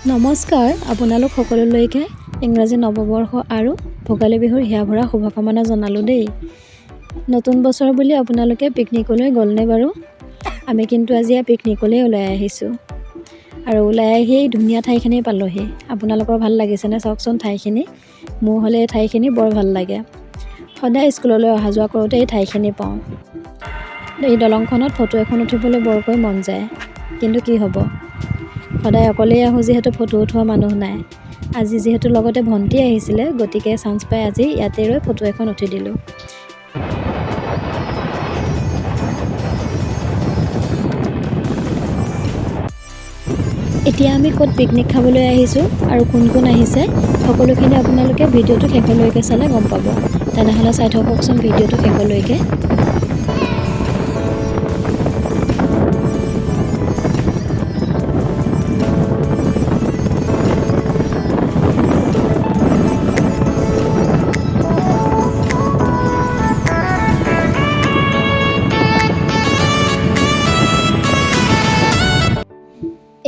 নমস্কাৰ, আপোনালোক সকলোলৈকে ইংৰাজী নৱবৰ্ষ আৰু ভোগালী বিহুৰ হিয়াভৰা শুভকামনা জনালোঁ দেই। নতুন বছৰ বুলি আপোনালোকে পিকনিকলৈ গ'লনে বাৰু? আমি কিন্তু আজি পিকনিকলৈ ওলাই আহিছোঁ আৰু ওলাই আহি এই ধুনীয়া ঠাইখিনি পালোঁহি। আপোনালোকৰ ভাল লাগিছেনে চাওকচোন ঠাইখিনি? মোৰ হ'লে এই ঠাইখিনি বৰ ভাল লাগে। সদায় স্কুললৈ অহা যোৱা কৰোঁতে এই ঠাইখিনি পাওঁ। এই দলংখনত ফটো এখন উঠিবলৈ বৰকৈ মন যায়, কিন্তু কি হ'ব, সদায় অকলেই আহোঁ যিহেতু ফটো উঠোৱা মানুহ নাই। আজি যিহেতু লগতে ভণ্টি আহিছিলে, গতিকে চান্স পাই আজি ইয়াতে ৰৈ ফটো এখন উঠি দিলোঁ। এতিয়া আমি ক'ত পিকনিক খাবলৈ আহিছোঁ আৰু কোন কোন আহিছে সকলোখিনি আপোনালোকে ভিডিঅ'টো শেষলৈকে চালে গম পাব। তেনেহ'লে চাই থাককচোন ভিডিঅ'টো শেষলৈকে।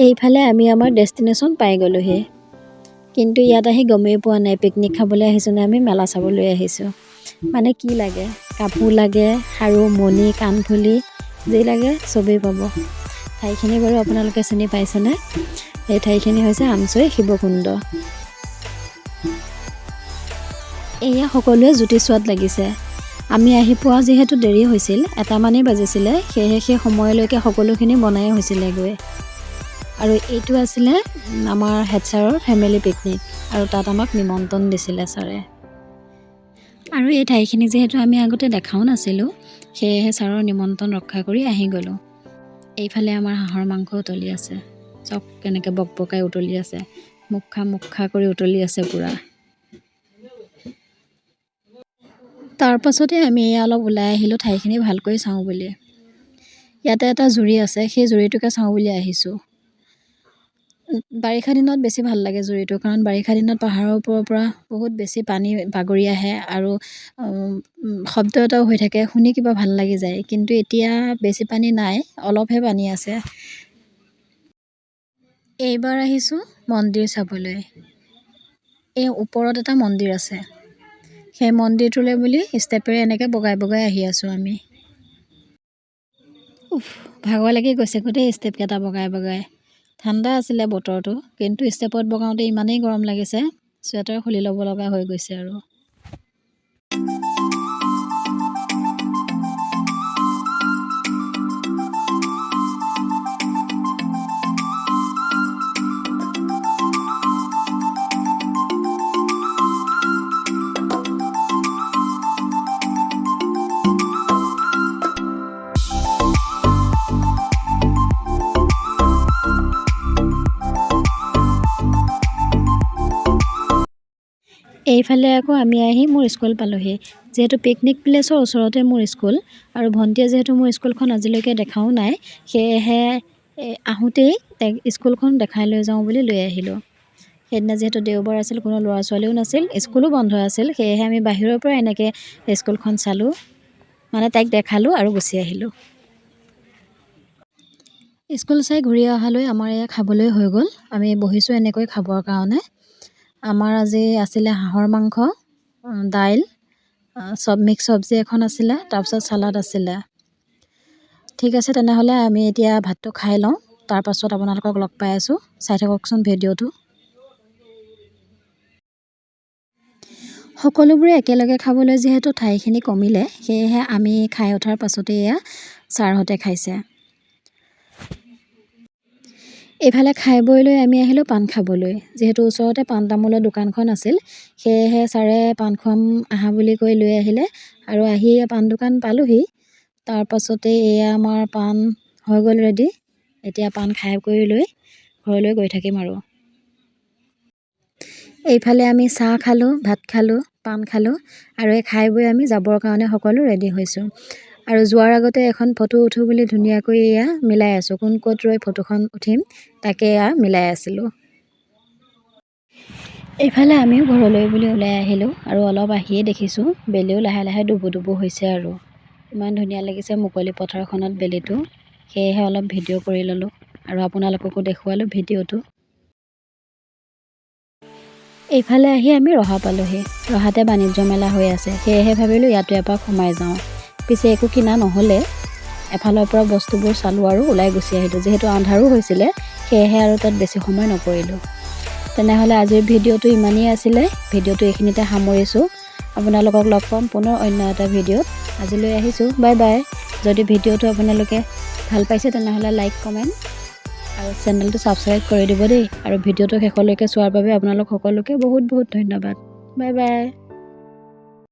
এইফালে আমি আমাৰ ডেষ্টিনেশ্যন পাই গ'লোহি, কিন্তু ইয়াত আহি গমেই পোৱা নাই পিকনিক খাবলৈ আহিছোঁ নে আমি মেলা চাবলৈ আহিছোঁ। মানে কি লাগে, কাপোৰ লাগে, খাৰু, মণি, কাণফুলি যি লাগে চবেই পাব। ঠাইখিনি বাৰু আপোনালোকে চিনি পাইছেনে? এই ঠাইখিনি হৈছে আমছৈ শিৱকুণ্ড। এয়া সকলোৱে জ্যোতি চোৱাত লাগিছে। আমি আহি পোৱা যিহেতু দেৰি হৈছিল, 1মানেই বাজিছিলে, সেয়েহে সেই সময়লৈকে সকলোখিনি বনাই হৈছিলেগৈ। আৰু এইটো আছিলে আমাৰ হেড ছাৰৰ ফেমিলি পিকনিক, আৰু তাত আমাক নিমন্ত্ৰণ দিছিলে ছাৰে। আৰু এই ঠাইখিনি যিহেতু আমি আগতে দেখাও নাছিলোঁ, সেয়েহে ছাৰৰ নিমন্ত্ৰণ ৰক্ষা কৰি আহি গ'লোঁ। এইফালে আমাৰ হাঁহৰ মাংস উতলি আছে, চব কেনেকৈ বকবকাই উতলি আছে, মুখ খা কৰি উতলি আছে পূৰা। তাৰপাছতে আমি অলপ ওলাই আহিলোঁ ঠাইখিনি ভালকৈ চাওঁ বুলি। ইয়াতে এটা জুৰি আছে, সেই জুৰিটোকে চাওঁ বুলি আহিছোঁ। বাৰিষা দিনত বেছি ভাল লাগে জুৰিটো, কাৰণ বাৰিষা দিনত পাহাৰৰ ওপৰৰ পৰা বহুত বেছি পানী বাগৰি আহে আৰু শব্দ এটাও হৈ থাকে, শুনি কিবা ভাল লাগি যায়। কিন্তু এতিয়া বেছি পানী নাই, অলপহে পানী আছে। এইবাৰ আহিছোঁ মন্দিৰ চাবলৈ। এই ওপৰত এটা মন্দিৰ আছে, সেই মন্দিৰটোলৈ বুলি ষ্টেপেৰে এনেকৈ বগাই বগাই আহি আছোঁ আমি। ভাগৰ লাগি গৈছে গোটেই ষ্টেপকেইটা বগাই বগাই। ঠাণ্ডা আছিলে বতৰটো, কিন্তু ষ্টেপত বগাওঁতে ইমানেই গৰম লাগিছে, চুৱেটাৰ খুলি ল'ব লগা হৈ গৈছে আৰু। এইফালে আকৌ আমি আহি মোৰ স্কুল পালোঁহি। যিহেতু পিকনিক প্লেচৰ ওচৰতে মোৰ স্কুল, আৰু ভণ্টিয়ে যিহেতু মোৰ স্কুলখন আজিলৈকে দেখাও নাই, সেয়েহে আহোঁতেই তাইক স্কুলখন দেখাই লৈ যাওঁ বুলি লৈ আহিলোঁ। সেইদিনা যিহেতু দেওবাৰ আছিল, কোনো ল'ৰা ছোৱালীও নাছিল, স্কুলো বন্ধ আছিল, সেয়েহে আমি বাহিৰৰ পৰা এনেকৈ স্কুলখন চালোঁ, মানে তাইক দেখালোঁ আৰু গুচি আহিলোঁ। স্কুল চাই ঘূৰি অহালৈ আমাৰ এয়া খাবলৈ হৈ গ'ল। আমি বহিছোঁ এনেকৈ খাবৰ কাৰণে। আমাৰ আজি আছিলে হাঁহৰ মাংস, দাইল, মিক্স চব্জি এখন আছিলে, তাৰপিছত চালাড আছিলে। ঠিক আছে, তেনেহ'লে আমি এতিয়া ভাতটো খাই লওঁ, তাৰপাছত আপোনালোকক লগ পাই আছোঁ। চাই থাককচোন ভিডিঅ'টো। সকলোবোৰে একেলগে খাবলৈ যিহেতু ঠাইখিনি কমিলে, সেয়েহে আমি খাই উঠাৰ পাছতে এয়া ছাৰহঁতে খাইছে। এইফালে খাই বৈ লৈ আমি আহিলোঁ পাণ খাবলৈ। যিহেতু ওচৰতে পাণ তামোলৰ দোকানখন আছিল, সেয়েহে ছাৰে পাণ খুৱাম আহা বুলি কৈ লৈ আহিলে, আৰু আহি পাণ দোকান পালোঁহি। তাৰপাছতে এয়া আমাৰ পাণ হৈ গ'ল ৰেডি। এতিয়া পাণ খাই কৰি লৈ ঘৰলৈ গৈ থাকিম আৰু। এইফালে আমি চাহ খালোঁ, ভাত খালোঁ, পাণ খালোঁ, আৰু এই খাই বৈ আমি যাবৰ কাৰণে সকলো ৰেডি হৈছোঁ। আৰু যোৱাৰ আগতে এখন ফটো উঠোঁ বুলি ধুনীয়াকৈ এয়া মিলাই আছোঁ, কোন ক'ত ৰৈ ফটোখন উঠিম তাকে এয়া মিলাই আছিলোঁ। এইফালে আমিও ঘৰলৈ বুলি ওলাই আহিলোঁ, আৰু অলপ আহিয়ে দেখিছোঁ বেলিও লাহে লাহে ডুবু ডুবু হৈছে আৰু। ইমান ধুনীয়া লাগিছে মুকলি পথাৰখনত বেলিটো, সেয়েহে অলপ ভিডিঅ' কৰি ল'লোঁ আৰু আপোনালোককো দেখুৱালোঁ ভিডিঅ'টো। এইফালে আহি আমি ৰহা পালোহি। ৰহাতে বাণিজ্য মেলা হৈ আছে, সেয়েহে ভাবিলোঁ ইয়াতো এপাক সোমাই যাওঁ। পিছে একো কিনা নহ'লে। এফালৰ পৰা বস্তুবোৰ চালোঁ আৰু ওলাই গুচি আহিলোঁ। যিহেতু আন্ধাৰো হৈছিলে, সেয়েহে আৰু তাত বেছি সময় নকৰিলোঁ। তেনেহ'লে আজিৰ ভিডিঅ'টো ইমানেই আছিলে। ভিডিঅ'টো এইখিনিতে সামৰিছোঁ। আপোনালোকক লগ পাম পুনৰ অন্য এটা ভিডিঅ'ত। আজিলৈ আহিছোঁ, বাই বাই। যদি ভিডিঅ'টো আপোনালোকে ভাল পাইছে তেনেহ'লে লাইক কমেণ্ট আৰু চেনেলটো ছাবস্ক্ৰাইব কৰি দিব দেই। আৰু ভিডিঅ'টো শেষলৈকে চোৱাৰ বাবে আপোনালোক সকলোকে বহুত বহুত ধন্যবাদ। Bye bye.